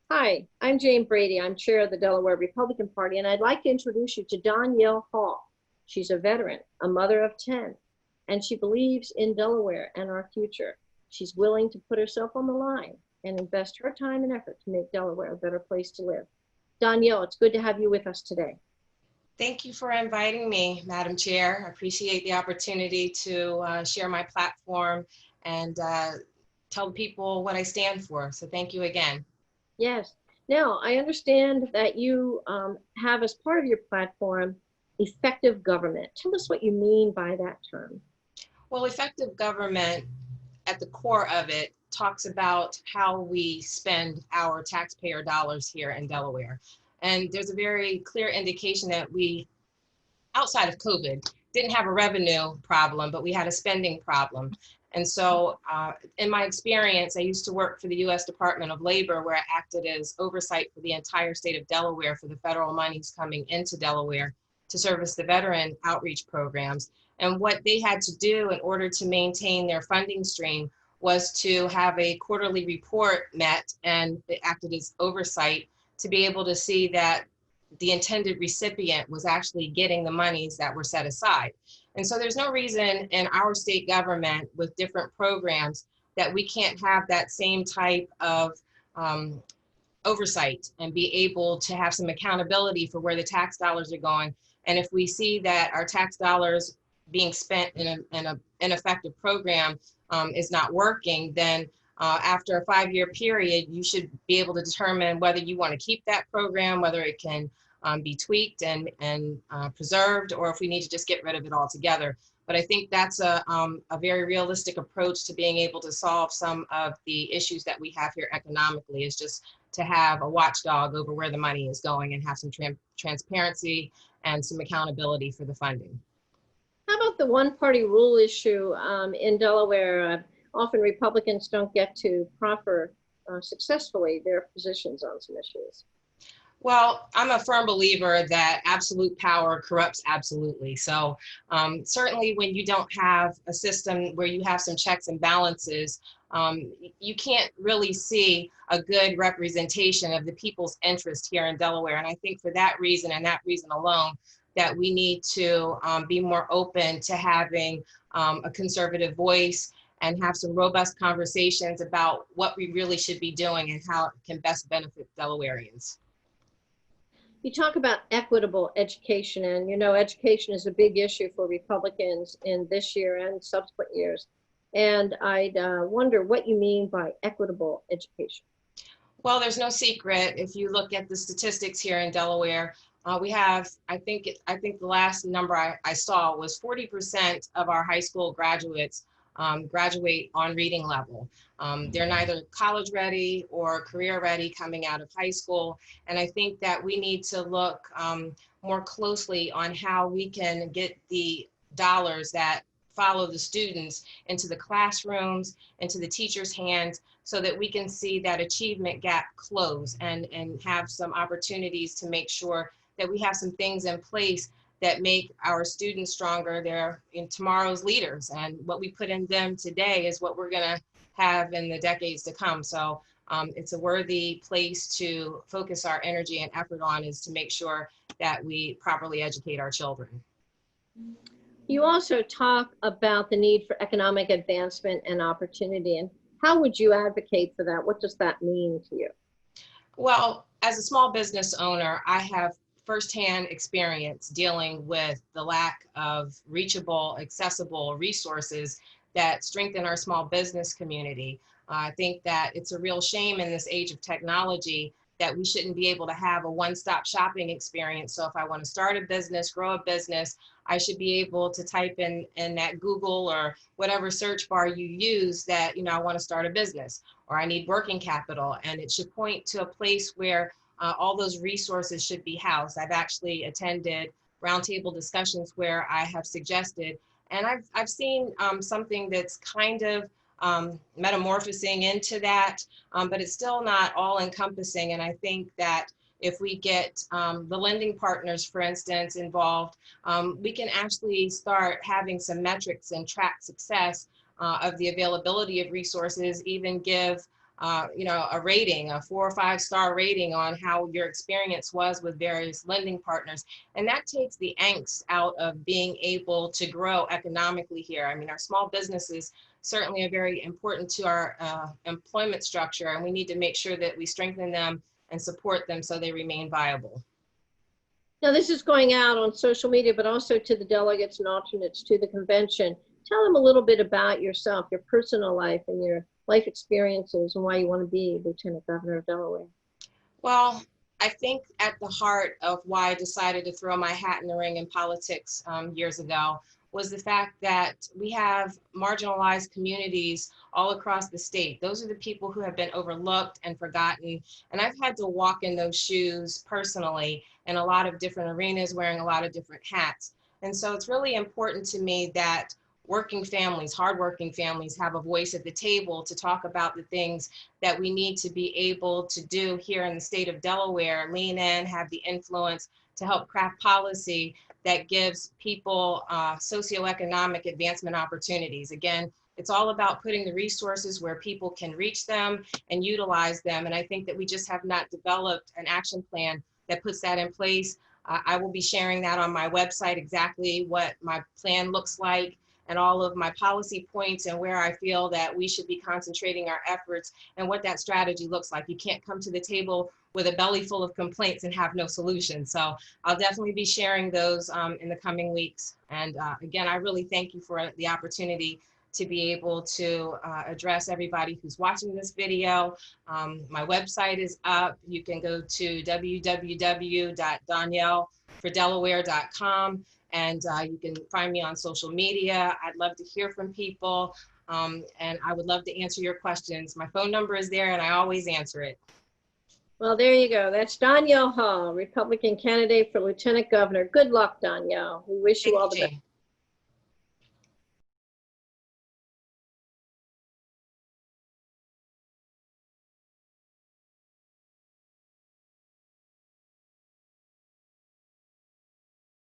Hi, I'm Jane Brady. I'm chair of the Delaware Republican Party, and I'd like to introduce you to Donyale Hall. She's a veteran, a mother of 10, and she believes in Delaware and our future. She's willing to put herself on the line and invest her time and effort to make Delaware a better place to live. Donyale, it's good to have you with us today. Thank you for inviting me, Madam Chair. I appreciate the opportunity to share my platform and tell people what I stand for. So thank you again. Yes. Now, I understand that you have as part of your platform effective government. Tell us what you mean by that term. Well, effective government at the core of it talks about how we spend our taxpayer dollars here in Delaware. And there's a very clear indication that we, outside of COVID, didn't have a revenue problem, but we had a spending problem. And so in my experience, I used to work for the U.S. Department of Labor, where I acted as oversight for the entire state of Delaware for the federal monies coming into Delaware to service the veteran outreach programs. And what they had to do in order to maintain their funding stream was to have a quarterly report met, and they acted as oversight to be able to see that the intended recipient was actually getting the monies that were set aside. And so there's no reason in our state government with different programs that we can't have that same type of oversight and be able to have some accountability for where the tax dollars are going. And if we see that our tax dollars being spent in an ineffective program is not working, then after a 5-year period, you should be able to determine whether you want to keep that program, whether it can be tweaked and preserved, or if we need to just get rid of it altogether. But I think that's a very realistic approach to being able to solve some of the issues that we have here economically, is just to have a watchdog over where the money is going and have some transparency and some accountability for the funding. How about the one-party rule issue in Delaware? Often Republicans don't get to proffer successfully their positions on some issues. Well, I'm a firm believer that absolute power corrupts absolutely. So certainly when you don't have a system where you have some checks and balances, you can't really see a good representation of the people's interest here in Delaware. And I think for that reason and that reason alone, that we need to be more open to having a conservative voice and have some robust conversations about what we really should be doing and how it can best benefit Delawareans. You talk about equitable education, and you know education is a big issue for Republicans in this year and subsequent years. And I'd wonder what you mean by equitable education. Well, there's no secret. If you look at the statistics here in Delaware, we have, I think the last number I saw was 40% of our high school graduates graduate on reading level. They're neither college ready or career ready coming out of high school. And I think that we need to look more closely on how we can get the dollars that follow the students into the classrooms, into the teachers' hands, so that we can see that achievement gap close and have some opportunities to make sure that we have some things in place that make our students stronger. They're in tomorrow's leaders, and what we put in them today is what we're gonna have in the decades to come. So it's a worthy place to focus our energy and effort on, is to make sure that we properly educate our children. You also talk about the need for economic advancement and opportunity. And how would you advocate for that? What does that mean to you? Well, as a small business owner, I have firsthand experience dealing with the lack of reachable, accessible resources that strengthen our small business community. I think that it's a real shame in this age of technology that we shouldn't be able to have a one-stop shopping experience. So if I want to start a business, grow a business, I should be able to type in that Google or whatever search bar you use that, you know, I want to start a business, or I need working capital, and it should point to a place where all those resources should be housed. I've actually attended roundtable discussions where I have suggested, and I've seen something that's kind of metamorphosing into that, but it's still not all encompassing. And I think that if we get the lending partners, for instance, involved, we can actually start having some metrics and track success of the availability of resources, even give a rating, a 4 or 5 star rating on how your experience was with various lending partners. And that takes the angst out of being able to grow economically here. I mean, our small businesses certainly are very important to our employment structure, and we need to make sure that we strengthen them and support them so they remain viable. Now, this is going out on social media, but also to the delegates and alternates to the convention. Tell them a little bit about yourself, your personal life, and your life experiences, and why you want to be Lieutenant Governor of Delaware. Well, I think at the heart of why I decided to throw my hat in the ring in politics years ago was the fact that we have marginalized communities all across the state. Those are the people who have been overlooked and forgotten. And I've had to walk in those shoes personally in a lot of different arenas, wearing a lot of different hats. And so it's really important to me that working families, hardworking families, have a voice at the table to talk about the things that we need to be able to do here in the state of Delaware, lean in, have the influence to help craft policy that gives people socioeconomic advancement opportunities. Again, it's all about putting the resources where people can reach them and utilize them. And I think that we just have not developed an action plan that puts that in place. I will be sharing that on my website, exactly what my plan looks like and all of my policy points and where I feel that we should be concentrating our efforts and what that strategy looks like. You can't come to the table with a belly full of complaints and have no solution. So I'll definitely be sharing those in the coming weeks. And again, I really thank you for the opportunity to be able to address everybody who's watching this video. My website is up. You can go to www.donyalefordelaware.com. And you can find me on social media. I'd love to hear from people, and I would love to answer your questions. My phone number is there, and I always answer it. Well, there you go. That's Donyale Hall, Republican candidate for Lieutenant Governor. Good luck, Donyale. We wish you all the best.